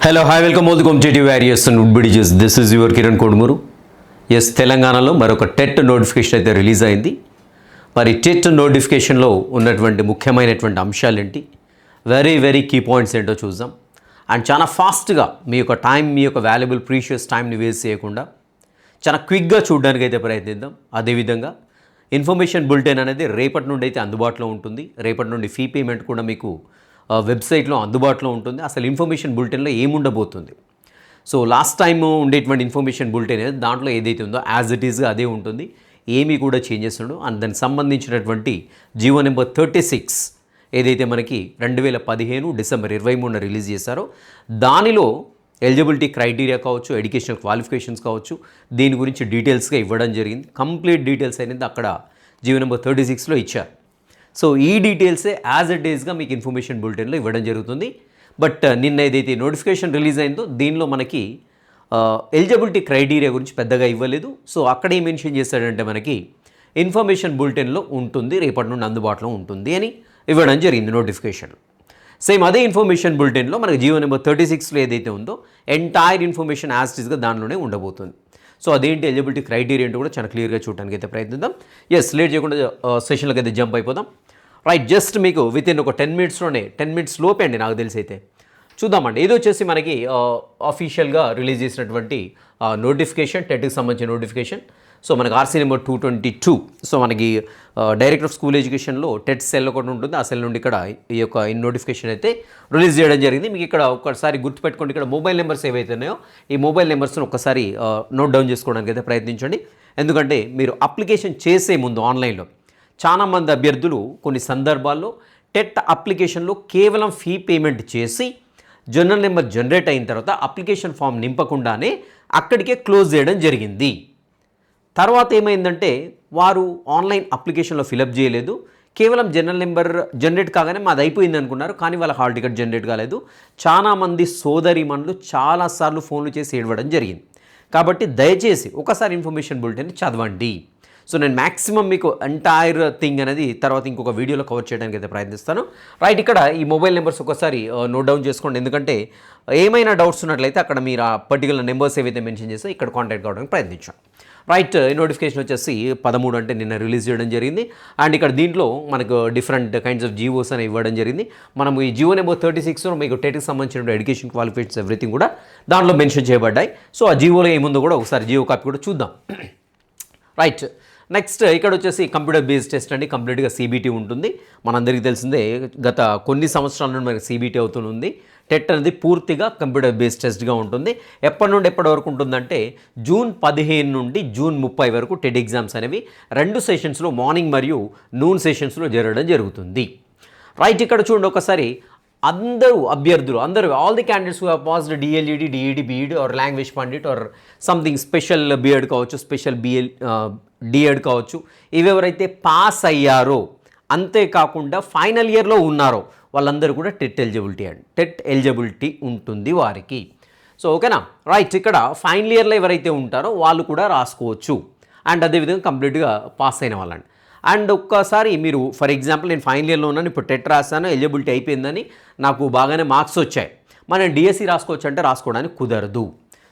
Hello hi welcome all the competitive warriors and would buddies. This is your Kiran Kodumuru. Yes, తెలంగాణలో మరొక TET notification అయితే release అయింది. మరి TET నోటిఫికేషన్లో ఉన్నటువంటి ముఖ్యమైనటువంటి అంశాలు ఏంటి, వెరీ కీ పాయింట్స్ ఏంటో చూద్దాం. అండ్ చాలా ఫాస్ట్గా మీ యొక్క టైం, మీ యొక్క వాల్యుబుల్ ప్రీషియస్ టైంని వేస్ట్ చేయకుండా చాలా క్విక్గా చూడడానికి అయితే ప్రయత్నిద్దాం. అదేవిధంగా ఇన్ఫర్మేషన్ బులెటిన్ అనేది రేపటి నుండి అయితే అందుబాటులో ఉంటుంది. రేపటి నుండి ఫీ పేమెంట్ కూడా మీకు వెబ్సైట్లో అందుబాటులో ఉంటుంది. అసలు ఇన్ఫర్మేషన్ బులెటిన్లో ఏముండబోతుంది, సో లాస్ట్ టైం ఉండేటువంటి ఇన్ఫర్మేషన్ బులెటిన్ అనేది దాంట్లో ఏదైతే ఉందో యాజ్ ఇట్ ఈస్గా అదే ఉంటుంది, ఏమీ కూడా చేంజెస్ ఉండవు. అండ్ దానికి సంబంధించినటువంటి జీవో నెంబర్ 36 ఏదైతే మనకి 2015 డిసెంబర్ 23 రిలీజ్ చేశారో దానిలో ఎలిజిబిలిటీ క్రైటీరియా కావచ్చు, ఎడ్యుకేషనల్ క్వాలిఫికేషన్స్ కావచ్చు, దీని గురించి డీటెయిల్స్గా ఇవ్వడం జరిగింది. కంప్లీట్ డీటెయిల్స్ అనేది అక్కడ జీవో నెంబర్ 36లో ఇచ్చారు. సో ఈ డీటెయిల్సే యాజ్ ఇట్ ఈస్గా మీకు ఇన్ఫర్మేషన్ బులెటిన్లో ఇవ్వడం జరుగుతుంది. బట్ నిన్న ఏదైతే నోటిఫికేషన్ రిలీజ్ అయిందో దీనిలో మనకి ఎలిజిబిలిటీ క్రైటీరియా గురించి పెద్దగా ఇవ్వలేదు. సో అక్కడ ఏం మెన్షన్ చేశాడంటే మనకి ఇన్ఫర్మేషన్ బులెటిన్లో ఉంటుంది, రేపటి నుండి అందుబాటులో ఉంటుంది అని ఇవ్వడం జరిగింది నోటిఫికేషన్. సేమ్ అదే ఇన్ఫర్మేషన్ బులెటిన్లో మనకి జీవో నెంబర్ 36లో ఏదైతే ఉందో ఎంటైర్ ఇన్ఫర్మేషన్ యాజ్ ఇట్ ఈస్గా దానిలోనే ఉండబోతుంది. సో అదేంటి ఎలిజిబిలిటీ క్రైటీరియా ఏంటో కూడా చాలా క్లియర్గా చూడడానికి అయితే ప్రయత్నిద్దాం. ఎస్, లేట్ చేయకుండా సెషన్లోకి అయితే జంప్ అయిపోదాం. రైట్, జస్ట్ మీకు విత్ ఇన్ ఒక 10 మినిట్స్ లోపే అండి నాకు తెలిసి అయితే చూద్దామండి. ఇది వచ్చేసి మనకి అఫీషియల్గా రిలీజ్ చేసినటువంటి నోటిఫికేషన్, టెట్కి సంబంధించిన నోటిఫికేషన్. సో మనకి ఆర్సీ నెంబర్ 222. సో మనకి డైరెక్టర్ ఆఫ్ స్కూల్ ఎడ్యుకేషన్లో టెట్ సెల్ ఒకటి ఉంటుంది. ఆ సెల్ నుండి ఇక్కడ ఈ యొక్క నోటిఫికేషన్ అయితే రిలీజ్ చేయడం జరిగింది. మీకు ఇక్కడ ఒకసారి గుర్తుపెట్టుకోండి, ఇక్కడ మొబైల్ నెంబర్స్ ఏవైతే ఉన్నాయో ఈ మొబైల్ నెంబర్స్ని ఒకసారి నోట్ డౌన్ చేసుకోవడానికి అయితే ప్రయత్నించండి. ఎందుకంటే మీరు అప్లికేషన్ చేసే ముందు ఆన్లైన్లో చాలామంది అభ్యర్థులు కొన్ని సందర్భాల్లో టెట్ అప్లికేషన్లో కేవలం ఫీ పేమెంట్ చేసి జనరల్ నెంబర్ జనరేట్ అయిన తర్వాత అప్లికేషన్ ఫామ్ నింపకుండానే అక్కడికే క్లోజ్ చేయడం జరిగింది. తర్వాత ఏమైందంటే వారు ఆన్లైన్ అప్లికేషన్లో ఫిలప్ చేయలేదు, కేవలం జనరల్ నెంబర్ జనరేట్ కాగానే మాది అయిపోయింది అనుకున్నారు, కానీ వాళ్ళ హాల్ టికెట్ జనరేట్ కాలేదు. చాలామంది సోదరిమణులు చాలాసార్లు ఫోన్లు చేసి ఏడవడం జరిగింది. కాబట్టి దయచేసి ఒకసారి ఇన్ఫర్మేషన్ బులెటిన్ చదవండి. సో నేను మ్యాక్సిమం మీకు ఎంటైర్ థింగ్ అనేది తర్వాత ఇంకొక వీడియోలో కవర్ చేయడానికి అయితే ప్రయత్నిస్తాను. రైట్, ఇక్కడ ఈ మొబైల్ నెంబర్స్ ఒకసారి నోట్ డౌన్ చేసుకోండి. ఎందుకంటే ఏమైనా డౌట్స్ ఉన్నట్లయితే అక్కడ మీరు ఆ పర్టికులర్ నెంబర్స్ ఏవైతే మెన్షన్ చేస్తే ఇక్కడ కాంటాక్ట్ కావడానికి ప్రయత్నించాం. రైట్, ఈ నోటిఫికేషన్ వచ్చేసి 13 అంటే నిన్న రిలీజ్ చేయడం జరిగింది. అండ్ ఇక్కడ దీంట్లో మనకు డిఫరెంట్ కైండ్స్ ఆఫ్ జీవోస్ అని ఇవ్వడం జరిగింది. మనం ఈ జీవో నెంబర్ 36లో మీకు టెట్కి సంబంధించిన ఎడ్యుకేషన్ క్వాలిఫికేషన్స్ ఎవ్రీథింగ్ కూడా దాంట్లో మెన్షన్ చేయబడ్డాయి. సో ఆ జీవోలో ఏముందో కూడా ఒకసారి జీవో కాపీ కూడా చూద్దాం. రైట్, నెక్స్ట్ ఇక్కడ వచ్చేసి కంప్యూటర్ బేస్డ్ టెస్ట్ అండి. కంప్లీట్గా CBT ఉంటుంది. మనందరికీ తెలిసిందే గత కొన్ని సంవత్సరాల నుండి మనకి CBT అవుతుంది. టెట్ అనేది పూర్తిగా కంప్యూటర్ బేస్డ్ టెస్ట్గా ఉంటుంది. ఎప్పటి నుండి ఎప్పటి వరకు ఉంటుందంటే జూన్ 15 నుండి జూన్ 30 వరకు టెట్ ఎగ్జామ్స్ అనేవి 2 సెషన్స్లో మార్నింగ్ మరియు నూన్ సెషన్స్లో జరగడం జరుగుతుంది. రైట్, ఇక్కడ చూడండి ఒకసారి అందరూ అభ్యర్థులు all the candidates who have passed DLED, DED, BEd or language pandit or something special BEd కావచ్చు, స్పెషల్ DEd కావచ్చు, ఇవెవరైతే పాస్ అయ్యారో అంతేకాకుండా ఫైనల్ ఇయర్లో ఉన్నారో వాళ్ళందరూ కూడా టెట్ ఎలిజిబిలిటీ ఉంటుంది వారికి. సో ఓకేనా. రైట్, ఇక్కడ ఫైనల్ ఇయర్లో ఎవరైతే ఉంటారో వాళ్ళు కూడా రాసుకోవచ్చు. అండ్ అదేవిధంగా కంప్లీట్గా పాస్ అయిన వాళ్ళండి. అండ్ ఒక్కసారి మీరు ఫర్ ఎగ్జాంపుల్ నేను ఫైనల్ ఇయర్లో ఉన్నాను, ఇప్పుడు టెట్ రాశాను, ఎలిజిబిలిటీ అయిపోయిందని నాకు బాగానే మార్క్స్ వచ్చాయి, మనం DSE రాసుకోవచ్చు అంటే రాసుకోవడానికి కుదరదు.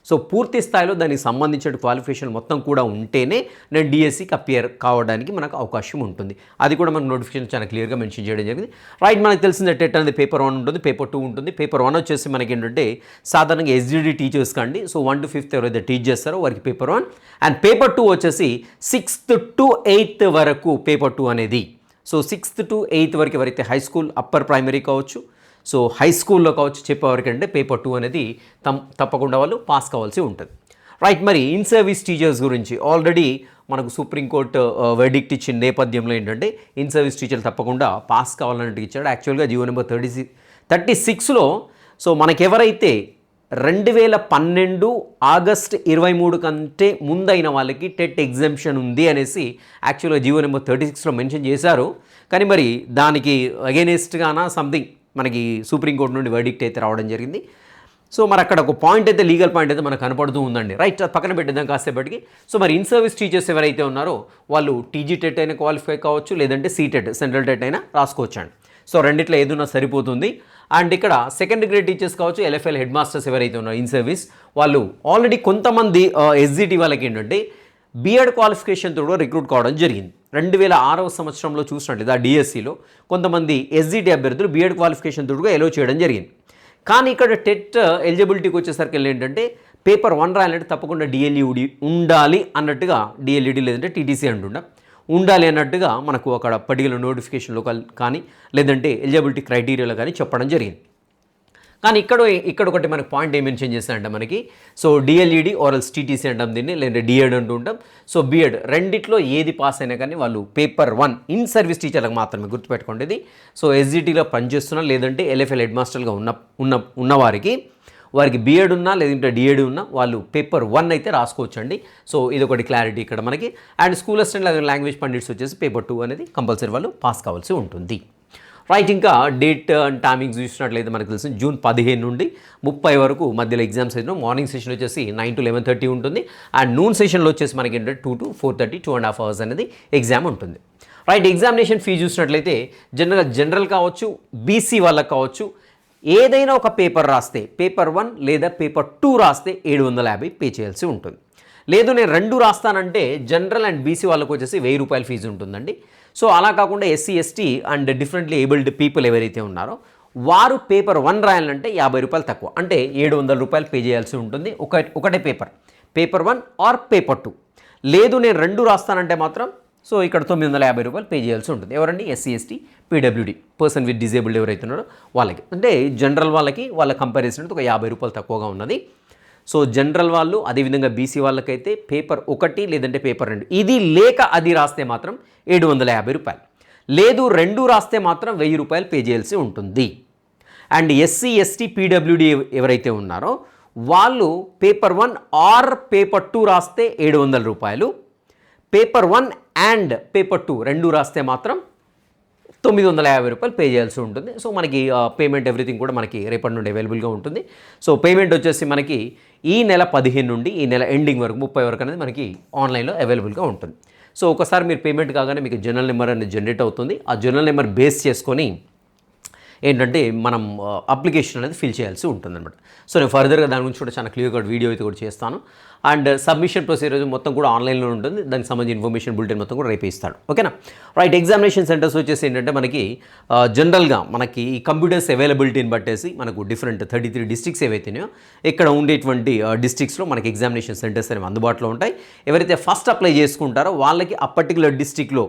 సో పూర్తి స్థాయిలో దానికి సంబంధించిన క్వాలిఫికేషన్ మొత్తం కూడా ఉంటేనే నేను DSEకి అపియర్ కావడానికి మనకు అవకాశం ఉంటుంది. అది కూడా మనకు నోటిఫికేషన్ చాలా క్లియర్గా మెన్షన్ చేయడం జరిగింది. రైట్, మనకు తెలిసిందే టెట్ అనేది పేపర్ 1 ఉంటుంది, పేపర్ 2 ఉంటుంది. పేపర్ 1 వచ్చేసి మనకి ఏంటంటే సాధారణంగా SGD టీచర్స్ కండి. సో 1 to 5th ఎవరైతే టీచ్ చేస్తారో వారికి పేపర్ 1. అండ్ పేపర్ 2 వచ్చేసి 6th to 8th వరకు పేపర్ 2 అనేది. సో 6th to 8th వరకు ఎవరైతే హై స్కూల్, అప్పర్ ప్రైమరీ కావచ్చు, సో హై స్కూల్లో కావచ్చు చెప్పేవరకంటే పేపర్ 2 అనేది తప్పకుండా వాళ్ళు పాస్ కావాల్సి ఉంటుంది. రైట్, మరి ఇన్ సర్వీస్ టీచర్స్ గురించి ఆల్రెడీ మనకు సుప్రీంకోర్టు వెర్డిక్ట్ ఇచ్చిన నేపథ్యంలో ఏంటంటే ఇన్ సర్వీస్ టీచర్లు తప్పకుండా పాస్ కావాలన్నట్టు ఇచ్చాడు. యాక్చువల్గా జీవో నెంబర్ 36లో సో మనకెవరైతే 2012 ఆగస్ట్ 23 కంటే ముందైన వాళ్ళకి టెట్ ఎగ్జామ్షన్ ఉంది అనేసి యాక్చువల్గా జీవో నెంబర్ 36లో మెన్షన్ చేశారు. కానీ మరి దానికి అగెనిస్ట్గానా సంథింగ్ మనకి సుప్రీంకోర్టు నుండి వర్డిక్ట్ అయితే రావడం జరిగింది. సో మరి అక్కడ ఒక పాయింట్ అయితే లీగల్ పాయింట్ అయితే మనకు కనపడుతూ ఉందండి. రైట్, పక్కన పెట్టేద్దాం కాసేపటికి. సో మరి ఇన్ సర్వీస్ టీచర్స్ ఎవరైతే ఉన్నారో వాళ్ళు TG టెట్ అయినా క్వాలిఫై కావచ్చు, లేదంటే CTET సెంట్రల్ టెట్ అయినా రాసుకోవచ్చండి. సో రెండిట్లో ఏదున్నా సరిపోతుంది. అండ్ ఇక్కడ సెకండ్ గ్రేడ్ టీచర్స్ కావచ్చు, ఎల్ఎఫ్ఎల్ హెడ్ మాస్టర్స్ ఎవరైతే ఉన్నారో ఇన్ సర్వీస్, వాళ్ళు ఆల్రెడీ కొంతమంది ఎస్జిటి వాళ్ళకి ఏంటంటే బీఎడ్ క్వాలిఫికేషన్తో కూడా రిక్రూట్ కావడం జరిగింది. 2006వ సంవత్సరంలో చూసినట్లయితే ఆ డిఎస్సిలో కొంతమంది ఎస్జిటి అభ్యర్థులు బీఎడ్ క్వాలిఫికేషన్తో కూడా ఎలో చేయడం జరిగింది. కానీ ఇక్కడ టెట్ ఎలిజిబిలిటీకి వచ్చేసరికి ఏంటంటే పేపర్ 1 రాయాలంటే తప్పకుండా డిఎల్ఈడి ఉండాలి అన్నట్టుగా, డిఎల్ఈడి లేదంటే టీటీసీ అంటుండ ఉండాలి అన్నట్టుగా మనకు అక్కడ పర్టికులర్ నోటిఫికేషన్లో కానీ లేదంటే ఎలిజిబిలిటీ క్రైటీరియాలో కానీ చెప్పడం జరిగింది. కానీ ఇక్కడ ఒకటి మనకు పాయింట్ ఏం మెన్షన్ చేస్తారంటే మనకి, సో డిఎల్ఈడి ఆర్ఎల్స్ టీటీసీ అంటాం దీన్ని, లేదంటే డిఎడ్ అంటూ ఉంటాం. సో బిఎడ్ రెండిట్లో ఏది పాస్ అయినా కానీ వాళ్ళు పేపర్ 1 ఇన్ సర్వీస్ టీచర్లకు మాత్రమే గుర్తుపెట్టుకోండి ఇది. సో ఎస్జిటీలో పనిచేస్తున్నా లేదంటే ఎల్ఎఫ్ఎల్ హెడ్ మాస్టర్గా ఉన్నవారికి వారికి బిఎడ్ ఉన్నా లేదంటే డిఎడ్ ఉన్నా వాళ్ళు పేపర్ 1 అయితే రాసుకోవచ్చండి. సో ఇది ఒకటి క్లారిటీ ఇక్కడ మనకి. And school assistant language pundits వచ్చేసి పేపర్ 2 అనేది కంపల్సరీ వాళ్ళు పాస్ కావాల్సి ఉంటుంది. రైట్, ఇంకా డేట్ అండ్ టైమింగ్స్ చూసినట్లయితే మనకు తెలిసి జూన్ 15 నుండి 30 వరకు మధ్యలో ఎగ్జామ్స్ అయితే మార్నింగ్ సెషన్ వచ్చేసి 9 to 11:30 ఉంటుంది. అండ్ నూన్ సెషన్లో వచ్చేసి మనకి ఏంటంటే 2 to 4:30 2.5 hours అనేది ఎగ్జామ్ ఉంటుంది. రైట్, ఎగ్జామినేషన్ ఫీ చూసినట్లయితే జనరల్ కావచ్చు, బీసీ వాళ్ళకి కావచ్చు, ఏదైనా ఒక పేపర్ రాస్తే పేపర్ 1 లేదా పేపర్ 2 రాస్తే 750 పే చేయాల్సి ఉంటుంది. లేదు నేను 2 రాస్తానంటే జనరల్ అండ్ బీసీ వాళ్ళకు వచ్చేసి 1000 రూపాయల ఫీజు ఉంటుందండి. సో అలా కాకుండా SC ST and differently abled people ఎవరైతే ఉన్నారో వారు పేపర్ 1 రాయాలంటే 50 రూపాయలు తక్కువ, అంటే 700 రూపాయలు పే చేయాల్సి ఉంటుంది ఒకటే పేపర్ 1 ఆర్ పేపర్ 2. లేదు నేను 2 రాస్తానంటే మాత్రం సో ఇక్కడ 950 రూపాయలు పే చేయాల్సి ఉంటుంది. ఎవరండి? SC ST PWD person with disabled ఎవరైతే ఉన్నారో వాళ్ళకి, అంటే జనరల్ వాళ్ళకి వాళ్ళ కంపారిజన్ ఒక 50 రూపాయలు తక్కువగా ఉన్నది. సో జనరల్ వాళ్ళు, అదేవిధంగా బీసీ వాళ్ళకైతే పేపర్ 1 లేదంటే పేపర్ 2 ఇది లేక అది రాస్తే మాత్రం 750 రూపాయలు, లేదు 2 రాస్తే మాత్రం 1000 రూపాయలు పే చేయాల్సి ఉంటుంది. అండ్ ఎస్సీ ఎస్టీ పీడబ్ల్యూడి ఎవరైతే ఉన్నారో వాళ్ళు పేపర్ 1 ఆర్ పేపర్ 2 రాస్తే 700 రూపాయలు, పేపర్ 1 అండ్ పేపర్ 2 2 రాస్తే మాత్రం 950 రూపాయలు పే చేయాల్సి ఉంటుంది. సో మనకి పేమెంట్ ఎవ్రీథింగ్ కూడా మనకి రేపటి నుండి అవైలబుల్గా ఉంటుంది. సో పేమెంట్ వచ్చేసి మనకి ఈ నెల 15 నుండి ఈ నెల ఎండింగ్ వరకు 30 వరకు అనేది మనకి ఆన్లైన్లో అవైలబుల్గా ఉంటుంది. సో ఒకసారి మీరు పేమెంట్ కాగానే మీకు జనరల్ నెంబర్ అనేది జనరేట్ అవుతుంది. ఆ జనరల్ నెంబర్ బేస్ చేసుకొని ఏంటంటే మనం అప్లికేషన్ అనేది ఫిల్ చేయాల్సి ఉంటుందన్నమాట. సో నేను ఫర్దర్గా దాని గురించి కూడా చాలా క్లియర్ కట్ వీడియో అయితే కూడా చేస్తాను. అండ్ సబ్మిషన్ ప్రొసీజర్ మొత్తం కూడా ఆన్లైన్లో ఉంటుంది. దానికి సంబంధించిన ఇన్ఫర్మేషన్ బులెటిన్ మొత్తం కూడా రేపు ఇస్తాడు. ఓకేనా? రైట్, ఎగ్జామినేషన్ సెంటర్స్ వచ్చేసి ఏంటంటే మనకి జనరల్గా మనకి ఈ కంప్యూటర్స్ అవైలబిలిటీని బట్టేసి మనకు డిఫరెంట్ 33 డిస్ట్రిక్ట్స్ ఏవైతేనో ఇక్కడ ఉండేటువంటి డిస్ట్రిక్ట్స్లో మనకి ఎగ్జామినేషన్ సెంటర్స్ అనేవి అందుబాటులో ఉంటాయి. ఎవరైతే ఫస్ట్ అప్లై చేసుకుంటారో వాళ్ళకి ఆ పర్టికులర్ డిస్ట్రిక్ట్లో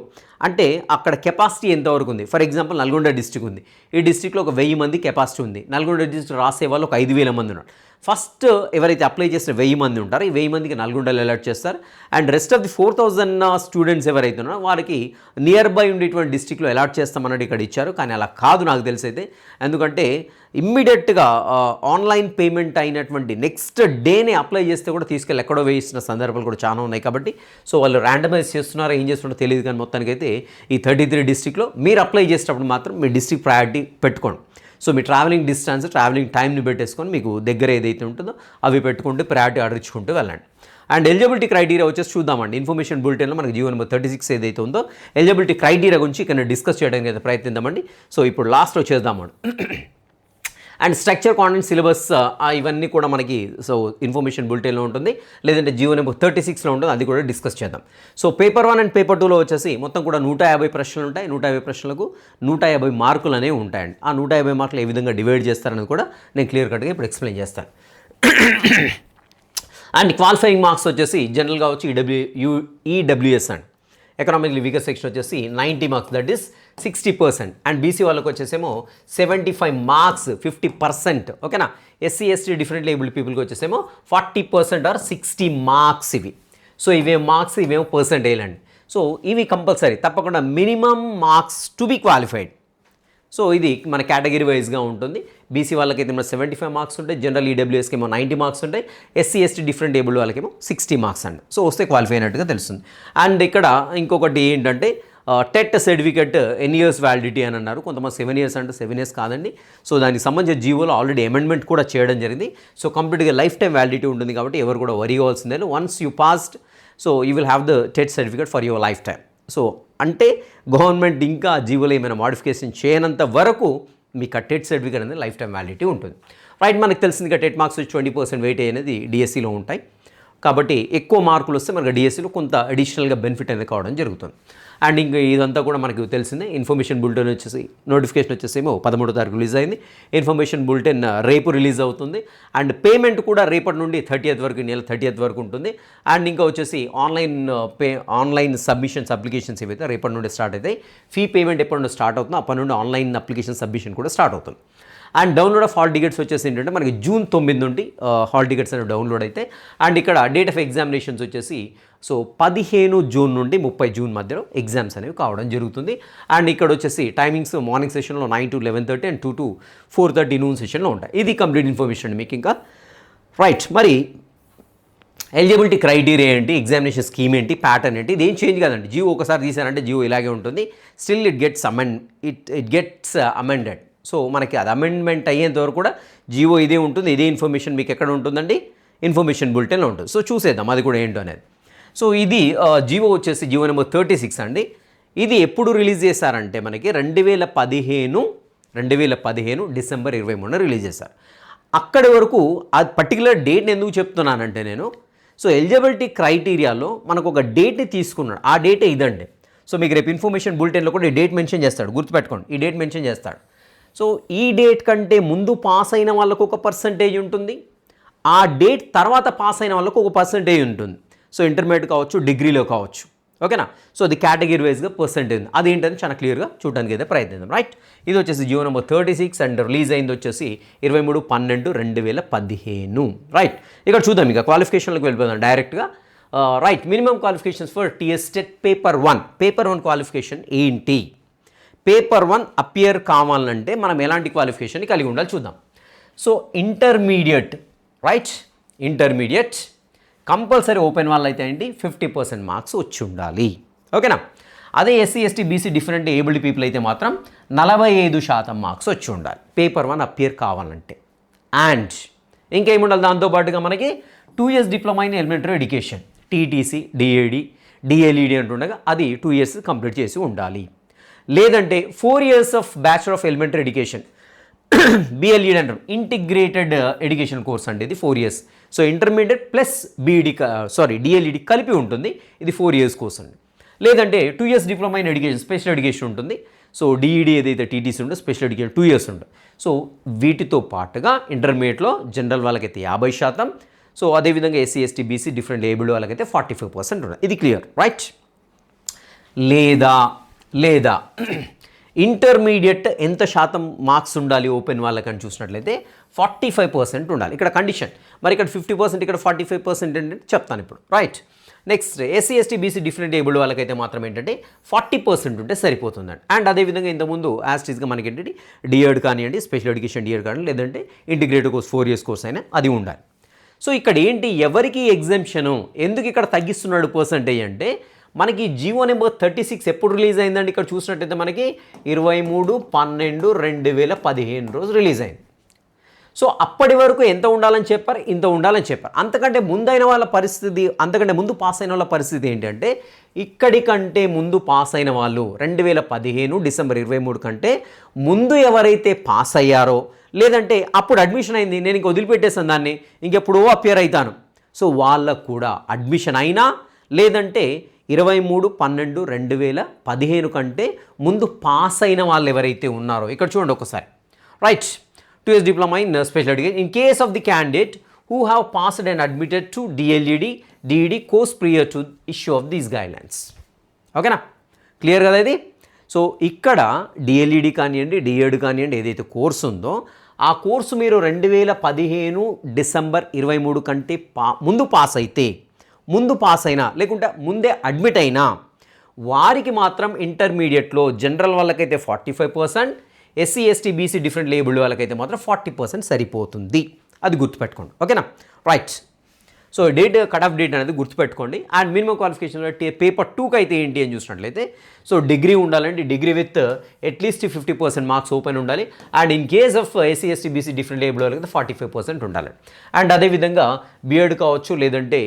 అంటే అక్కడ కెపాసిటీ ఎంతవరకు ఉంది. ఫర్ ఎగ్జాంపుల్ నల్గొండ డిస్ట్రిక్ట్ ఉంది, ఈ డిస్ట్రిక్ట్లో ఒక 1000 మంది కెపాసిటీ ఉంది. నల్గొండ డిస్ట్రిక్ట్ రాసే వాళ్ళు ఒక 5000 మంది ఉన్నారు. ఫస్ట్ ఎవరైతే అప్లై చేసిన 1000 మంది ఉంటారో ఈ 1000 మందికి నల్గొండలో అలాట్ చేస్తారు. And rest of the 4000 students ఎవరైతే ఉన్నారో వారికి నియర్ బై ఉండేటువంటి డిస్ట్రిక్ట్లో అలాట్ చేస్తామన్నట్టు ఇక్కడ ఇచ్చారు. కానీ అలా కాదు నాకు తెలిసి అయితే, ఎందుకంటే ఇమ్మీడియట్గా ఆన్లైన్ పేమెంట్ అయినటువంటి నెక్స్ట్ డేనే అప్లై చేస్తే కూడా తీసుకెళ్ళి ఎక్కడో వేసిన సందర్భాలు కూడా చాలా ఉన్నాయి. కాబట్టి సో వాళ్ళు ర్యాండమైజ్ చేస్తున్నారో ఏం చేస్తున్నారో తెలియదు. కానీ మొత్తానికైతే ఈ 33 డిస్ట్రిక్ట్లో మీరు అప్లై చేసేటప్పుడు మాత్రం మీ డిస్ట్రిక్ట్ ప్రయారిటీ పెట్టుకోండి. సో మీ ట్రావెలింగ్ డిస్టెన్స్, ట్రావెలింగ్ టైంని పెట్టేసుకొని మీకు దగ్గర ఏదైతే ఉంటుందో అవి పెట్టుకుంటూ ప్రయారిటీ ఆర్డర్ ఇచ్చుకుంటూ వెళ్ళండి. అండ్ ఎలిజిబిలిటీ క్రైటీరియా వచ్చేసి చూద్దామండి. ఇన్ఫర్మేషన్ బులెటిన్లో మనకి జీవో నెంబర్ 36 ఏదైతే ఉందో ఎలిజిబిలిటీ క్రైటీరియా గురించి ఇక్కడ డిస్కస్ చేయడానికి అయితే ప్రయత్నిద్దామండి. సో ఇప్పుడు లాస్ట్లో చేద్దామండి. అండ్ స్ట్రక్చర్, కాంటెంట్, సిలబస్ ఇవన్నీ కూడా మనకి సో ఇన్ఫర్మేషన్ బులెటిన్లో ఉంటుంది, లేదంటే జీవో నెంబర్ 36లో ఉంటుంది, అది కూడా డిస్కస్ చేద్దాం. సో పేపర్ 1 అండ్ పేపర్ 2లో వచ్చేసి మొత్తం కూడా 150 ప్రశ్నలు ఉంటాయి. 150 ప్రశ్నలకు 150 మార్కులు అనేవి ఉంటాయండి. ఆ 150 మార్కులు ఏ విధంగా డివైడ్ చేస్తారనేది కూడా నేను క్లియర్ కట్గా ఇప్పుడు ఎక్స్ప్లెయిన్ చేస్తాను. అండ్ క్వాలిఫైయింగ్ మార్క్స్ వచ్చేసి జనరల్గా వచ్చి EWS and economically weaker section వచ్చేసి 90 marks, that is 60%. And BC వాళ్ళకి వచ్చేసేమో 75 మార్క్స్ 50%. ఓకేనా? ఎస్సీ ఎస్టీ డిఫరెంట్లీ ఏబుల్డ్ పీపుల్కి వచ్చేసేమో 40% ఆర్ 60 మార్క్స్ ఇవి. సో ఇవేం మార్క్స్, ఇవేమో పర్సెంటేజ్ అండి. సో ఇవి కంపల్సరీ తప్పకుండా minimum marks to be qualified. So ఇది మన కేటగిరీ వైజ్గా ఉంటుంది. బీసీ వాళ్ళకైతే మన 75 మార్క్స్ ఉంటాయి, జనరల్ ఈడబ్ల్యూఎస్కి ఏమో 90 మార్క్స్ ఉంటాయి, ఎస్సీ ఎస్టీ డిఫరెంట్ ఏబుల్డ్ వాళ్ళకేమో 60 మార్క్స్ అండి. సో వస్తే క్వాలిఫై అయినట్టుగా తెలుస్తుంది. అండ్ ఇక్కడ ఇంకొకటి ఏంటంటే టెట్ సర్టిఫికెట్ ఎన్ని ఇయర్స్ వ్యాలిడిటీ అని అన్నారు. కొంతమంది 7 years అంటే 7 years కాదండి. సో దానికి సంబంధించిన జీవోలో ఆల్రెడీ అమెండ్మెంట్ కూడా చేయడం జరిగింది. సో కంప్లీట్గా లైఫ్ టైం వ్యాలిడిటీ ఉంటుంది కాబట్టి ఎవరు కూడా వరీ అవ్వాల్సిందే. Once you passed so you will have the TET certificate for your life time. So అంటే గవర్నమెంట్ ఇంకా జీవోలో ఏమైనా మోడిఫికేషన్ చేయనంత వరకు మీకు ఆ టెట్ సర్టిఫికేట్ అనేది లైఫ్ టైం వ్యాలిడిటీ ఉంటుంది. రైట్, మనకు తెలిసింది టెట్ మార్క్స్ 20% వెయిట్ అనేది డిఎస్సిలో ఉంటాయి. కాబట్టి ఎక్కువ మార్కులు వస్తే మనకు డిఎస్సిలో కొంత అడిషనల్గా బెనిఫిట్ అనేది కావడం జరుగుతుంది. అండ్ ఇంకా ఇదంతా కూడా మనకు తెలిసిందే. ఇన్ఫర్మేషన్ బులెటిన్ వచ్చేసి నోటిఫికేషన్ వచ్చేసేమో 13వ తారీఖు రిలీజ్ అయింది. ఇన్ఫర్మేషన్ బులెటిన్ రేపు రిలీజ్ అవుతుంది. అండ్ పేమెంట్ కూడా రేపటి నుండి 30th వరకు, నెల 30th వరకు ఉంటుంది. అండ్ ఇంకా వచ్చేసి ఆన్లైన్ సబ్మిషన్స్ అప్లికేషన్స్ ఏవైతే రేపటి నుండి స్టార్ట్ అవుతాయి. ఫీ పేమెంట్ ఎప్పటి నుండి స్టార్ట్ అవుతుందో అప్పటి నుండి ఆన్లైన్ అప్లికేషన్ సబ్మిషన్ కూడా స్టార్ట్ అవుతుంది. And download of hall tickets వచ్చేసి ఏంటంటే మనకి June 9 నుండి హాల్ టికెట్స్ అనేవి డౌన్లోడ్ అయితే. అండ్ ఇక్కడ డేట్ ఆఫ్ ఎగ్జామినేషన్స్ వచ్చేసి 15 జూన్ నుండి 30 జూన్ మధ్యలో ఎగ్జామ్స్ అనేవి కావడం జరుగుతుంది. అండ్ ఇక్కడ వచ్చేసి టైమింగ్స్ మార్నింగ్ సెషన్లో 9 to 11:30 అండ్ 2 to 4:30 నూన్ సెషన్లో ఉంటాయి. ఇది కంప్లీట్ ఇన్ఫర్మేషన్ అండి మీకు. ఇంకా రైట్, మరి ఎలిజిబిలిటీ క్రైటీరియా ఏంటి, ఎగ్జామినేషన్ స్కీమ్ ఏంటి, ప్యాటర్న్ ఏంటి, ఇది ఏం చేంజ్ కాదండి. జియో ఒకసారి తీసారంటే జియో ఇలాగే ఉంటుంది. Still it gets amended. So మనకి అది అమెండ్మెంట్ అయ్యేంత వరకు కూడా జియో ఇదే ఉంటుంది. ఇదే ఇన్ఫర్మేషన్ మీకు ఎక్కడ ఉంటుందండి, ఇన్ఫర్మేషన్ బులెటిన్లో ఉంటుంది. సో చూసేద్దాం అది కూడా ఏంటో అనేది. సో ఇది జియో వచ్చేసి జియో నెంబర్ 36 అండి. ఇది ఎప్పుడు రిలీజ్ చేశారంటే మనకి 2015 డిసెంబర్ 23 రిలీజ్ చేశారు. అక్కడి వరకు ఆ పర్టికులర్ డేట్ని ఎందుకు చెప్తున్నానంటే నేను, సో ఎలిజిబిలిటీ క్రైటీరియాలో మనకు ఒక డేట్ని తీసుకున్నాడు. ఆ డేటే ఇదండి. సో మీకు రేపు ఇన్ఫర్మేషన్ బులెటిన్లో కూడా ఈ డేట్ మెన్షన్ చేస్తాడు, గుర్తుపెట్టుకోండి. ఈ డేట్ మెన్షన్ చేస్తాడు. సో ఈ డేట్ కంటే ముందు పాస్ అయిన వాళ్ళకు ఒక పర్సంటేజ్ ఉంటుంది, ఆ డేట్ తర్వాత పాస్ అయిన వాళ్ళకు ఒక పర్సంటేజ్ ఉంటుంది. సో ఇంటర్మీడియట్ కావచ్చు, డిగ్రీలో కావచ్చు, ఓకేనా. సో అది కేటగిరీ వైజ్గా పర్సంటేజ్ ఉంది. అది ఏంటని చాలా క్లియర్గా చూడడానికి అయితే ప్రయత్నిద్దాం. రైట్, ఇది వచ్చేసి జియో నెంబర్ 36 అండ్ రిలీజ్ అయింది వచ్చేసి 23/12/2015. రైట్, ఇక్కడ చూద్దాం. ఇక క్వాలిఫికేషన్లోకి వెళ్ళిపోదాం డైరెక్ట్గా. Right, minimum qualifications for TS TET paper 1 qualification ఏంటి? పేపర్ 1 అపియర్ కావాలంటే మనం ఎలాంటి క్వాలిఫికేషన్ కలిగి ఉండాలి చూద్దాం. So intermediate, right, intermediate compulsory open వాళ్ళు అయితే ఏంటి 50% మార్క్స్ వచ్చి ఉండాలి, ఓకేనా. అదే SC ST BC different abled people అయితే మాత్రం 45% మార్క్స్ వచ్చి ఉండాలి పేపర్ 1 అపియర్ కావాలంటే. అండ్ ఇంకేముండాలి దాంతోపాటుగా మనకి 2 years diploma in elementary education, TTC, DEd, DLEd అంటుండగా అది 2 years కంప్లీట్ చేసి ఉండాలి. లేదంటే 4 years of bachelor of elementary education, BLEd అంటారు, ఇంటిగ్రేటెడ్ ఎడ్యుకేషన్ కోర్స్ అండి. ఇది 4 years. So intermediate plus DLEd కలిపి ఉంటుంది. ఇది 4 years కోర్స్ అండి. లేదంటే 2 years diploma in education, special education ఉంటుంది. సో డిఈడి ఏదైతే టీటీసీ ఉందో స్పెషల్ ఎడ్యుకేషన్ 2 years ఉంటుంది. సో వీటితో పాటుగా ఇంటర్మీడియట్లో జనరల్ వాళ్ళకైతే 50%, సో అదేవిధంగా SC ST BC different abled వాళ్ళకైతే 45% ఉంటుంది. ఇది క్లియర్, రైట్. లేదా ఇంటర్మీడియట్ ఎంత శాతం మార్క్స్ ఉండాలి ఓపెన్ వాళ్ళకని చూసినట్లయితే 45% ఉండాలి. ఇక్కడ కండిషన్. మరి ఇక్కడ 50%, ఇక్కడ 45% ఏంటంటే చెప్తాను ఇప్పుడు. Right, next SC ST BC different abled వాళ్ళకైతే మాత్రం ఏంటంటే 40% ఉంటే సరిపోతుందండి. అండ్ అదేవిధంగా ఇంతకుముందు యాస్టీస్గా మనకి ఏంటంటే డిఎడ్ కానివ్వండి, స్పెషల్ ఎడ్యుకేషన్ డిఎడ్ కానివ్వండి, లేదంటే ఇంటిగ్రేటెడ్ కోర్స్ 4 years కోర్స్ అయినా అది ఉండాలి. సో ఇక్కడ ఏంటి, ఎవరికి ఎగ్జామ్షను, ఎందుకు ఇక్కడ తగ్గిస్తున్నాడు పర్సంటేజ్ అంటే మనకి జియో నెంబర్ 36 ఎప్పుడు రిలీజ్ అయిందండి? ఇక్కడ చూసినట్టయితే మనకి 23/12/2015 రోజు రిలీజ్ అయింది. సో అప్పటి వరకు ఎంత ఉండాలని చెప్పారు, ఇంత ఉండాలని చెప్పారు. అంతకంటే ముందైన వాళ్ళ పరిస్థితి, అంతకంటే ముందు పాస్ అయిన వాళ్ళ పరిస్థితి ఏంటంటే ఇక్కడికంటే ముందు పాస్ అయిన వాళ్ళు 2015 డిసెంబర్ 23 కంటే ముందు ఎవరైతే పాస్ అయ్యారో, లేదంటే అప్పుడు అడ్మిషన్ అయింది, నేను ఇంక వదిలిపెట్టేసాను దాన్ని, ఇంకెప్పుడో అపియర్ అవుతాను, సో వాళ్ళకు కూడా అడ్మిషన్ అయినా, లేదంటే 23/12/2015 కంటే ముందు పాస్ అయిన వాళ్ళు ఎవరైతే ఉన్నారో ఇక్కడ చూడండి ఒకసారి. Right, 2 years diploma in special education in case of the candidate who have passed and admitted to DLED, DED course prior to issue of these guidelines. ఓకేనా, క్లియర్ కదా ఇది? సో ఇక్కడ డిఎల్ఈడి కానివ్వండి, డిఎడ్ కానివ్వండి, ఏదైతే కోర్సు ఉందో ఆ course మీరు 2015 డిసెంబర్ 23 కంటే ముందు పాస్ అయినా లేకుంటే ముందే అడ్మిట్ అయినా వారికి మాత్రం ఇంటర్మీడియట్లో జనరల్ వాళ్ళకైతే 45%, SC ST BC different labelled వాళ్ళకైతే మాత్రం 40% సరిపోతుంది. అది గుర్తుపెట్టుకోండి, ఓకేనా. Right, so date cut off date అనేది గుర్తుపెట్టుకోండి. అండ్ మినిమం క్వాలిఫికేషన్ పేపర్ 2కి అయితే ఏంటి అని చూసినట్లయితే సో డిగ్రీ ఉండాలండి, degree with at least 50% marks open ఉండాలి. And in case of SC ST BC different లేబుల్ వాళ్ళకి 45% ఉండాలి. అండ్ అదేవిధంగా బీఎడ్ కావచ్చు, లేదంటే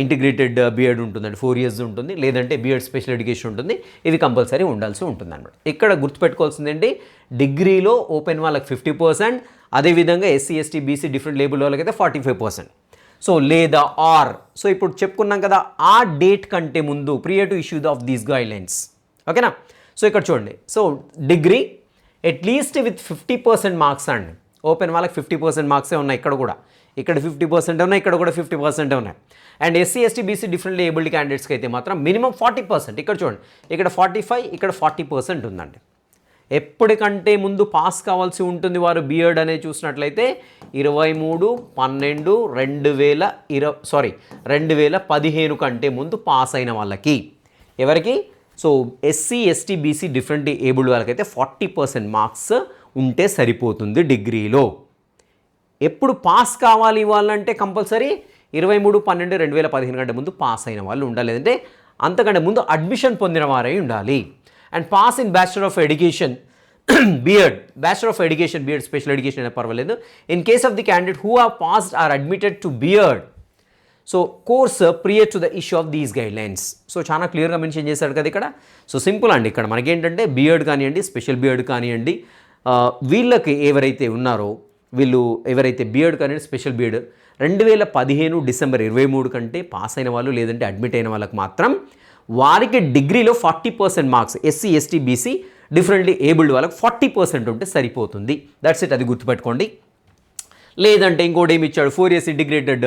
ఇంటిగ్రేటెడ్ బీఎడ్ ఉంటుందండి, 4 years ఉంటుంది, లేదంటే బీఎడ్ స్పెషల్ ఎడ్యుకేషన్ ఉంటుంది. ఇవి కంపల్సరీ ఉండాల్సి ఉంటుంది అనమాట. ఇక్కడ గుర్తుపెట్టుకోవాల్సిందండి, డిగ్రీలో ఓపెన్ వాళ్ళకి 50%, అదేవిధంగా SC ST BC different label వాళ్ళకైతే 45%. సో లేదా ఆర్, సో ఇప్పుడు చెప్పుకున్నాం కదా, ఆ డేట్ కంటే ముందు prior to issue of these guidelines. ఓకేనా. సో ఇక్కడ చూడండి, so degree at least with 50% marks అండి. ఓపెన్ వాళ్ళకి 50% మార్క్సే ఉన్నాయి. ఇక్కడ కూడా ఇక్కడ 50% ఉన్నాయి, ఇక్కడ కూడా 50% ఉన్నాయి. And SC ST BC differently abled క్యాండిడేట్స్కి అయితే మాత్రం మినిమం 40%. ఇక్కడ చూడండి, ఇక్కడ 45, ఇక్కడ 40% ఉందండి. ఎప్పటికంటే ముందు పాస్ కావాల్సి ఉంటుంది వారు బీఎడ్ అనేది చూసినట్లయితే 2015 కంటే ముందు పాస్ అయిన వాళ్ళకి. ఎవరికి? So SC ST BC different abled వాళ్ళకైతే 40% మార్క్స్ ఉంటే సరిపోతుంది డిగ్రీలో. ఎప్పుడు పాస్ కావాలి వాళ్ళంటే కంపల్సరీ 23/12/2015 కంటే ముందు పాస్ అయిన వాళ్ళు ఉండాలి, లేదంటే అంతకంటే ముందు అడ్మిషన్ పొందిన వారై ఉండాలి. And pass in bachelor of education B Ed, bachelor of education B Ed special education అయినా పర్వాలేదు. In case of the candidate who are passed or admitted to B Ed so course prior to the issue of these guidelines. So చాలా క్లియర్గా mention చేశాడు కదా ఇక్కడ. So simple అండి, ఇక్కడ మనకేంటంటే బీఎడ్ కానివ్వండి, స్పెషల్ బీఎడ్ కానివ్వండి, వీళ్ళకి ఎవరైతే ఉన్నారో వీళ్ళు ఎవరైతే బీఎడ్ కానివ్వండి, స్పెషల్ బీఎడ్ 2015 డిసెంబర్ 23 కంటే పాస్ అయిన వాళ్ళు, లేదంటే అడ్మిట్ అయిన వాళ్ళకి మాత్రం వారికి డిగ్రీలో 40% marks, SC ST BC differently abled వాళ్ళకి 40% ఉంటే సరిపోతుంది. దట్స్ ఇట్, అది గుర్తుపెట్టుకోండి. లేదంటే ఇంకోటి ఏమి ఇచ్చాడు, 4 years ఇంటిగ్రేటెడ్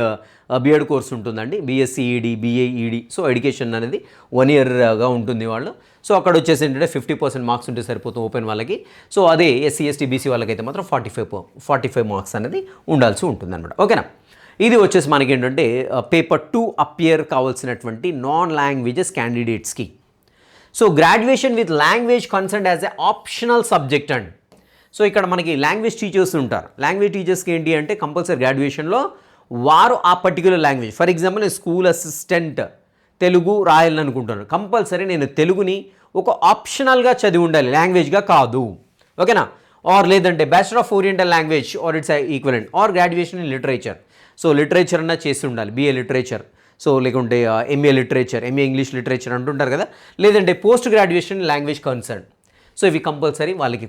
బీఎడ్ కోర్స్ ఉంటుందండి, బీఎస్సీఈడి బీఏఈడి. సో ఎడ్యుకేషన్ అనేది 1 yearగా ఉంటుంది వాళ్ళు. సో అక్కడ వచ్చేసి ఏంటంటే 50% మార్క్స్ ఉంటే సరిపోతుంది ఓపెన్ వాళ్ళకి. సో అదే ఎస్సీ ఎస్టీ బీసీ వాళ్ళకైతే మాత్రం 45 మార్క్స్ అనేది ఉండాల్సి ఉంటుంది అనమాట. ఓకేనా. ఇది వచ్చేసి మనకి ఏంటంటే పేపర్ 2 అపియర్ కావాల్సినటువంటి నాన్ లాంగ్వేజెస్ క్యాండిడేట్స్కి. So graduation with language concern as a optional subject అండి. సో ఇక్కడ మనకి లాంగ్వేజ్ టీచర్స్ ఉంటారు. లాంగ్వేజ్ టీచర్స్కి ఏంటి అంటే కంపల్సరీ గ్రాడ్యుయేషన్లో వారు ఆ పర్టిక్యులర్ లాంగ్వేజ్, ఫర్ ఎగ్జాంపుల్ నేను స్కూల్ అసిస్టెంట్ తెలుగు రాయాలని అనుకుంటున్నాను, కంపల్సరీ నేను తెలుగుని ఒక ఆప్షనల్గా చదివి ఉండాలి, లాంగ్వేజ్గా కాదు. ఓకేనా. ఆర్ లేదంటే bachelor of oriental language or its equivalent or graduation in literature. So literature అన్నా చేసి ఉండాలి, బీఏ లిటరేచర్, సో లేకుంటే MA literature, MA English literature అంటుంటారు కదా, లేదంటే post graduation language concern. So ఇవి కంపల్సరీ వాళ్ళకి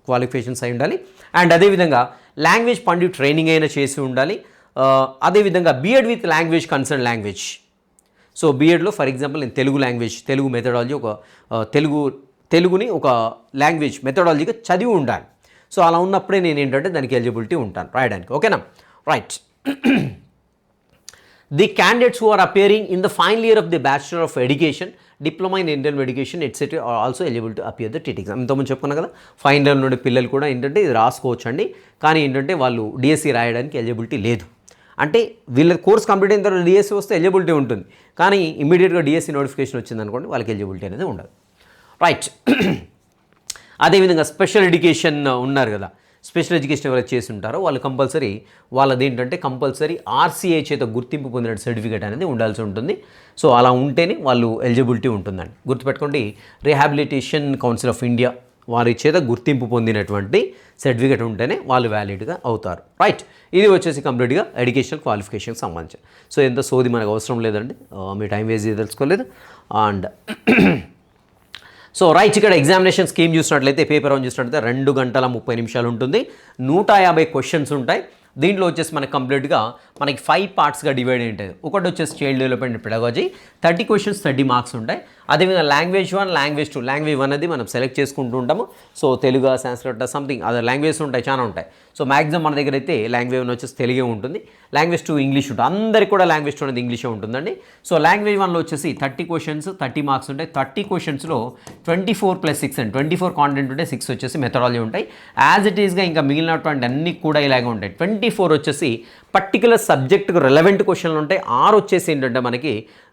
క్వాలిఫికేషన్స్ అయి ఉండాలి. అండ్ అదేవిధంగా లాంగ్వేజ్ పండిట్ ట్రైనింగ్ అయినా చేసి ఉండాలి. అదేవిధంగా BEd with language concern language. So బీఎడ్లో ఫర్ ఎగ్జాంపుల్ నేను తెలుగు మెథడాలజీ తెలుగుని ఒక లాంగ్వేజ్ మెథడాలజీగా చదివి ఉండాలి. సో అలా ఉన్నప్పుడే నేను ఏంటంటే దానికి ఎలిజిబిలిటీ ఉంటాను రాయడానికి. ఓకేనా. Right. The candidates who are appearing in the final year of the bachelor of education, diploma in Indian education etcetera are also eligible to appear the TET exam. ఇంతకుముందు చెప్పుకున్నా కదా, ఫైనల్ ఇయర్ నుండి పిల్లలు కూడా ఏంటంటే ఇది రాసుకోవచ్చు అండి, కానీ ఏంటంటే వాళ్ళు డిఎస్సి రాయడానికి ఎలిజిబిలిటీ లేదు. అంటే వీళ్ళ కోర్స్ కంప్లీట్ అయిన తర్వాత డిఎస్సి వస్తే ఎలిజిబిలిటీ ఉంటుంది, కానీ ఇమీడియట్గా డిఎస్సి నోటిఫికేషన్ వచ్చిందనుకోండి వాళ్ళకి ఎలిజిబిలిటీ అనేది ఉండదు. రైట్. అదేవిధంగా స్పెషల్ ఎడ్యుకేషన్ ఉన్నారు కదా, స్పెషల్ ఎడ్యుకేషన్ ఎవరైతే చేసి ఉంటారో వాళ్ళు కంపల్సరీ వాళ్ళది ఏంటంటే కంపల్సరీ ఆర్సీఐ చేత గుర్తింపు పొందిన సర్టిఫికేట్ అనేది ఉండాల్సి ఉంటుంది. సో అలా ఉంటేనే వాళ్ళు ఎలిజిబిలిటీ ఉంటుందండి. గుర్తుపెట్టుకోండి, రిహాబిలిటేషన్ కౌన్సిల్ ఆఫ్ ఇండియా వారి చేత గుర్తింపు పొందినటువంటి సర్టిఫికేట్ ఉంటేనే వాళ్ళు వ్యాలిడ్గా అవుతారు. రైట్. ఇది వచ్చేసి కంప్లీట్గా ఎడ్యుకేషనల్ క్వాలిఫికేషన్కి సంబంధించి. సో ఎంత సోది మనకు అవసరం లేదండి, మీ టైం వేస్ట్ తెలుసుకోలేదు. అండ్ సో రైట్, ఇక్కడ ఎగ్జామినేషన్ స్కీమ్ చూసినట్లయితే పేపర్ 1 చూసినట్లయితే 2 గంటల 30 నిమిషాలు ఉంటుంది, 150 క్వశ్చన్స్ ఉంటాయి. దీంట్లో వచ్చేసి మనకి కంప్లీట్గా మనకి 5 పార్ట్స్గా డివైడ్ అయి ఉంటుంది. ఒకటి వచ్చేసి child development pedagogy, 30 questions 30 marks ఉంటాయి. అదేవిధంగా లాంగ్వేజ్ 1, లాంగ్వేజ్ 2. లాంగ్వేజ్ 1 అనేది మనం సెలెక్ట్ చేసుకుంటూ ఉంటాము. So Telugu, Sanskrit, something other languages ఉంటాయి, చాలా ఉంటాయి. సో మ్యాక్సిమం మన దగ్గర అయితే లాంగ్వేజ్ 1 వచ్చేసి తెలుగే ఉంటుంది, లాంగ్వేజ్ 2 ఇంగ్లీష్ ఉంటుంది. అందరికీ కూడా లాంగ్వేజ్ 2 అనేది ఇంగ్లీషే ఉంటుందండి. సో లాంగ్వేజ్ 1లో వచ్చేసి 30 క్వశ్చన్స్ 30 మార్క్స్ ఉంటాయి. 30 క్వశ్చన్స్లో 24+6 అండ్ 24 కాంటెంట్ ఉంటాయి, 6 వచ్చేసి మెథడాలజీ ఉంటాయి. యాజ్ ఇట్ ఈస్గా ఇంకా మిగిలినటువంటి అన్ని కూడా ఇలాగే ఉంటాయి. 24 వచ్చేసి పర్టికులర్ సబ్జెక్టుకు రెలవెంట్ క్వశ్చన్లు ఉంటాయి. 6 వచ్చేసి ఏంటంటే మనకి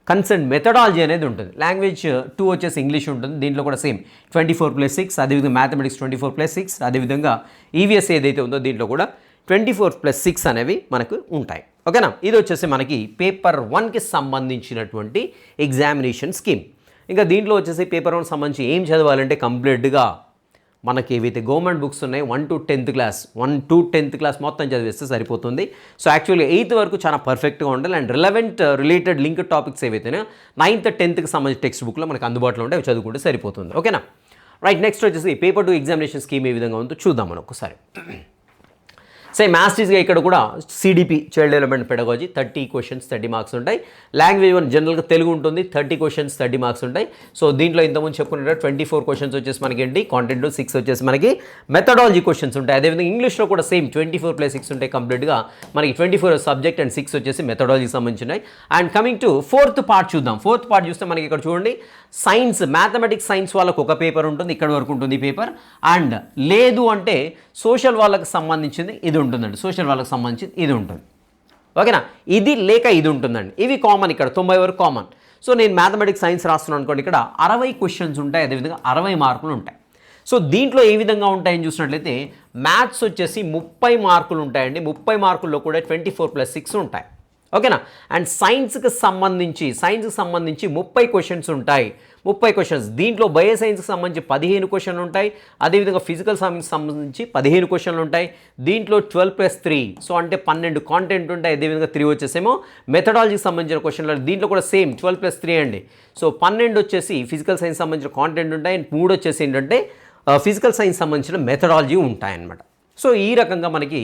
కన్సర్న్ మెథడాలజీ అనేది ఉంటుంది. లాంగ్వేజ్ 2 వచ్చేసి ఇంగ్లీష్ ఉంటుంది, దీంట్లో కూడా సేమ్ 24+6. అదేవిధంగా మ్యాథమెటిక్స్ 24+6. అదేవిధంగా ఈవీఎస్ ఏదైతే ఉందో దీంట్లో కూడా 24+6 అనేవి మనకు ఉంటాయి. ఓకేనా. ఇది వచ్చేసి మనకి పేపర్ 1కి సంబంధించినటువంటి ఎగ్జామినేషన్ స్కీమ్. ఇంకా దీంట్లో వచ్చేసి పేపర్ 1 సంబంధించి ఏం చదవాలంటే కంప్లీట్గా మనకి ఏవైతే గవర్నమెంట్ బుక్స్ ఉన్నాయో 1 to 10th క్లాస్ మొత్తం చదివేస్తే సరిపోతుంది. సో యాక్చువల్లీ 8th వరకు చాలా పర్ఫెక్ట్గా ఉండాలి. అండ్ రిలేటెడ్ లింక్ టాపిక్స్ ఏవైతేనే 9th 10thకి సంబంధించిన టెక్స్ట్ బుక్లో మనకు అందుబాటులో ఉంటే అవి చదువుకుంటే సరిపోతుంది. ఓకేనా? రైట్, నెక్స్ట్ వచ్చేసి పేపర్ 2 ఎగ్జామినేషన్ స్కీమ్ ఏ విధంగా ఉందో చూద్దాం మనం ఒకసారి. సేమ్ మ్యాథ్స్గా ఇక్కడ కూడా CDP child development pedagogy 30 questions 30 marks ఉంటాయి. లాంగ్వేజ్ 1 జనరల్గా తెలుగు ఉంటుంది, 30 క్వశ్చన్స్ 30 మార్క్స్ ఉంటాయి. సో దీంట్లో ఇంతకుముందు చెప్పుకునే 24 క్వశ్చన్స్ వచ్చేసి మనకి ఏంటి కాంటెంట్, 6 వచ్చేసి మనకి మెథడాలజీ క్వశ్చన్స్ ఉంటాయి. అదేవిధంగా ఇంగ్లీష్లో కూడా సేమ్ 24 + 6 ఉంటాయి కంప్లీట్గా. మనకి 24 సబ్జెక్ట్ అండ్ 6 వచ్చేసి మెథడాలజీకి సంబంధించినాయి. And coming to 4th part చూద్దాం. 4th పార్ట్ చూస్తే మనకి ఇక్కడ చూడండి సైన్స్, మ్యాథమెటిక్స్ సైన్స్ వాళ్ళకు ఒక పేపర్ ఉంటుంది, ఇక్కడ వరకు ఉంటుంది పేపర్. అండ్ లేదు అంటే సోషల్ వాళ్ళకి సంబంధించింది ఇది ఉంటుందండి, సోషల్ వాళ్ళకి సంబంధించింది ఇది ఉంటుంది. ఓకేనా? ఇది లేక ఇది ఉంటుందండి. ఇవి కామన్, ఇక్కడ 90 వరకు కామన్. సో నేను మ్యాథమెటిక్స్ సైన్స్ రాస్తున్నాను అనుకోండి, ఇక్కడ 60 క్వశ్చన్స్ ఉంటాయి, అదేవిధంగా 60 మార్కులు ఉంటాయి. సో దీంట్లో ఏ విధంగా ఉంటాయని చూసినట్లయితే మ్యాథ్స్ వచ్చేసి 30 మార్కులు ఉంటాయండి. 30 మార్కుల్లో కూడా 24 + 6 ఉంటాయి. ఓకేనా? అండ్ సైన్స్కి సంబంధించి 30 క్వశ్చన్స్ ఉంటాయి. 30 క్వశ్చన్స్ దీంట్లో బయో సైన్స్కి సంబంధించి 15 క్వశ్చన్లు ఉంటాయి. అదేవిధంగా ఫిజికల్ సైన్స్కి సంబంధించి 15 క్వశ్చన్లు ఉంటాయి. దీంట్లో 12 + 3 సో అంటే 12 కాంటెంట్ ఉంటాయి. అదేవిధంగా 3 వచ్చేసేమో మెథడాలజీకి సంబంధించిన క్వశ్చన్లు. దీంట్లో కూడా సేమ్ 12 + 3 అండి. సో 12 వచ్చేసి ఫిజికల్ సైన్స్ సంబంధించిన కాంటెంట్ ఉంటాయి. అండ్ 3 వచ్చేసి ఏంటంటే ఫిజికల్ సైన్స్ సంబంధించిన మెథడాలజీ ఉంటాయన్నమాట. సో ఈ రకంగా మనకి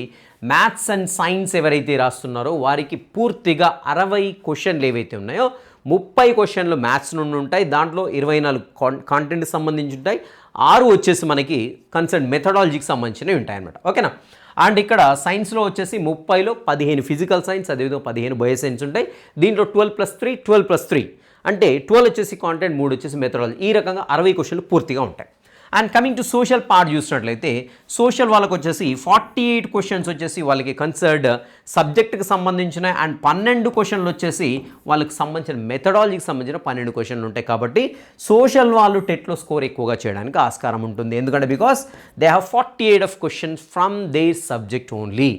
మ్యాథ్స్ అండ్ సైన్స్ ఎవరైతే రాస్తున్నారో వారికి పూర్తిగా 60 క్వశ్చన్లు ఏవైతే ఉన్నాయో 30 క్వశ్చన్లు మ్యాథ్స్ నుండి ఉంటాయి. దాంట్లో 24 కాంటెంట్కి సంబంధించి ఉంటాయి. 6 వచ్చేసి మనకి కన్సర్న్ మెథడాలజీకి సంబంధించినవి ఉంటాయన్నమాట. ఓకేనా? అండ్ ఇక్కడ సైన్స్లో వచ్చేసి 30లో 15 ఫిజికల్ సైన్స్, అదేవిధంగా 15 బయో సైన్స్ ఉంటాయి. దీంట్లో 12 + 3 అంటే 12 వచ్చేసి కాంటెంట్, 3 వచ్చేసి మెథడాలజీ. ఈ రకంగా 60 క్వశ్చన్లు పూర్తిగా ఉంటాయి. And coming to social part చూసినట్లయితే సోషల్ వాళ్ళకి వచ్చేసి 48 క్వశ్చన్స్ వచ్చేసి వాళ్ళకి కన్సర్డ్ సబ్జెక్ట్కి సంబంధించిన, అండ్ 12 క్వశ్చన్లు వచ్చేసి వాళ్ళకి సంబంధించిన మెథడాలజీకి సంబంధించిన 12 క్వశ్చన్లు ఉంటాయి. కాబట్టి సోషల్ వాళ్ళు టెట్లో స్కోర్ ఎక్కువగా చేయడానికి ఆస్కారం ఉంటుంది. ఎందుకంటే because they have 48 of questions from their subject only.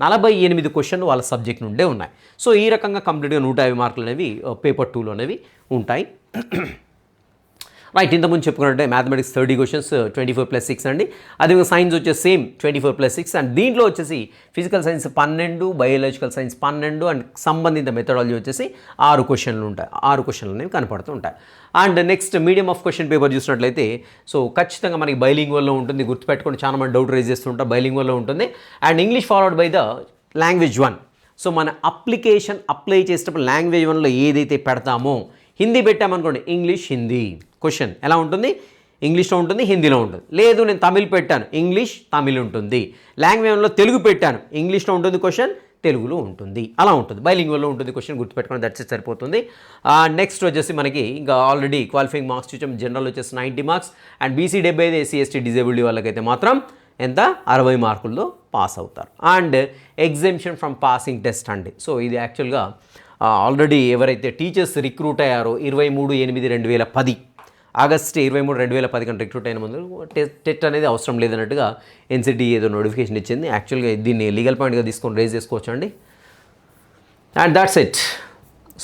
48 క్వశ్చన్లు వాళ్ళ సబ్జెక్ట్ నుండే ఉన్నాయి. సో ఈ రకంగా కంప్లీట్గా 150 మార్కులు అనేవి పేపర్ 2లో అనేవి ఉంటాయి. రైట్, ఇంతకుముందు చెప్పుకున్నట్టే మ్యాథమెటిక్స్ 30 క్వశ్చన్స్ 24 + 6 అండి. అదేవిధంగా సైన్స్ వచ్చేసి సేమ్ 24 + 6. అండ్ దీంట్లో వచ్చేసి physical science 12, biological science 12 and సంబంధిత మెథడాలజీ వచ్చేసి 6 క్వశ్చన్లు ఉంటాయి. 6 క్వశ్చన్లు అనేవి కనపడుతూ ఉంటాయి. And next medium of question paper చూసినట్లయితే సో ఖచ్చితంగా మనకి బైలింగ్వల్లో ఉంటుంది. గుర్తుపెట్టుకోండి, చాలా మంది డౌట్ రైజ్ చేస్తుంటారు. బైలింగ్వల్లో ఉంటుంది. And English followed by the language 1. So మన అప్లికేషన్ అప్లై చేసేటప్పుడు లాంగ్వేజ్ 1లో ఏదైతే పెడతామో, హిందీ పెట్టామనుకోండి ఇంగ్లీష్ హిందీ క్వశ్చన్ ఎలా ఉంటుంది, ఇంగ్లీష్లో ఉంటుంది, హిందీలో ఉంటుంది. లేదు నేను తమిళ్ పెట్టాను, ఇంగ్లీష్ తమిళ్ ఉంటుంది. లాంగ్వేజ్ 1లో తెలుగు పెట్టాను, ఇంగ్లీష్లో ఉంటుంది క్వశ్చన్, తెలుగులో ఉంటుంది. అలా ఉంటుంది, బైలింగ్వల్లో ఉంటుంది క్వశ్చన్. గుర్తుపెట్టుకోండి, దట్స్ ఇట్, సరిపోతుంది. నెక్స్ట్ వచ్చేసి మనకి ఇంకా ఆల్రెడీ క్వాలిఫైయింగ్ మార్క్స్ చూసాం. జనరల్ వచ్చేసి 90 marks and BC 75, SC ST disability వాళ్ళకైతే మాత్రం ఎంత 60 మార్కుల్లో పాస్ అవుతారు. And exemption from passing test అండి. సో ఇది యాక్చువల్గా ఆల్రెడీ ఎవరైతే టీచర్స్ రిక్రూట్ అయ్యారో 23/8/2010 ఆగస్టు 23, 2010 కన్నా రిక్రూట్ అయిన ముందు టెట్ అనేది అవసరం లేదన్నట్టుగా ఎన్సిటీ ఏదో నోటిఫికేషన్ ఇచ్చింది. యాక్చువల్గా దీన్ని లీగల్ పాయింట్గా తీసుకొని రేజ్ చేసుకోవచ్చు అండి. And that's it.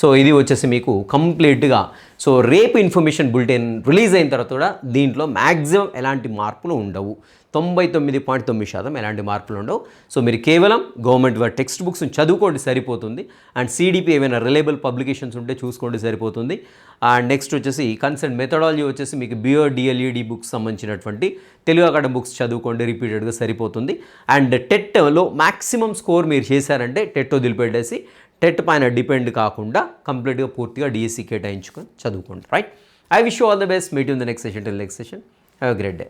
సో ఇది వచ్చేసి మీకు కంప్లీట్గా సో రేపు ఇన్ఫర్మేషన్ బులెటిన్ రిలీజ్ అయిన తర్వాత కూడా దీంట్లో మ్యాక్సిమం ఎలాంటి మార్పులు ఉండవు. 99.9% ఎలాంటి మార్పులు ఉండవు. సో మీరు కేవలం గవర్నమెంట్ వారి టెక్స్ట్ బుక్స్ని చదువుకోండి సరిపోతుంది. అండ్ సిడిపి ఏమైనా రిలయబుల్ పబ్లికేషన్స్ ఉంటే చూసుకోండి సరిపోతుంది. అండ్ నెక్స్ట్ వచ్చేసి కన్సర్న్ మెథడాలజీ వచ్చేసి మీకు బిఎడ్ డిఎల్ఈడి బుక్స్ సంబంధించినటువంటి తెలుగు అకాడమీ బుక్స్ చదువుకోండి, రిపీటెడ్గా సరిపోతుంది. అండ్ టెట్లో మ్యాక్సిమం స్కోర్ మీరు చేశారంటే టెట్ వదిలిపెట్టేసి టెట్ పైన డిపెండ్ కాకుండా కంప్లీట్గా పూర్తిగా డిఎస్సి కేటాయించుకొని చదువుకోండి. Right, I wish you all the best. Meet in the next session. Till next session, have a great day.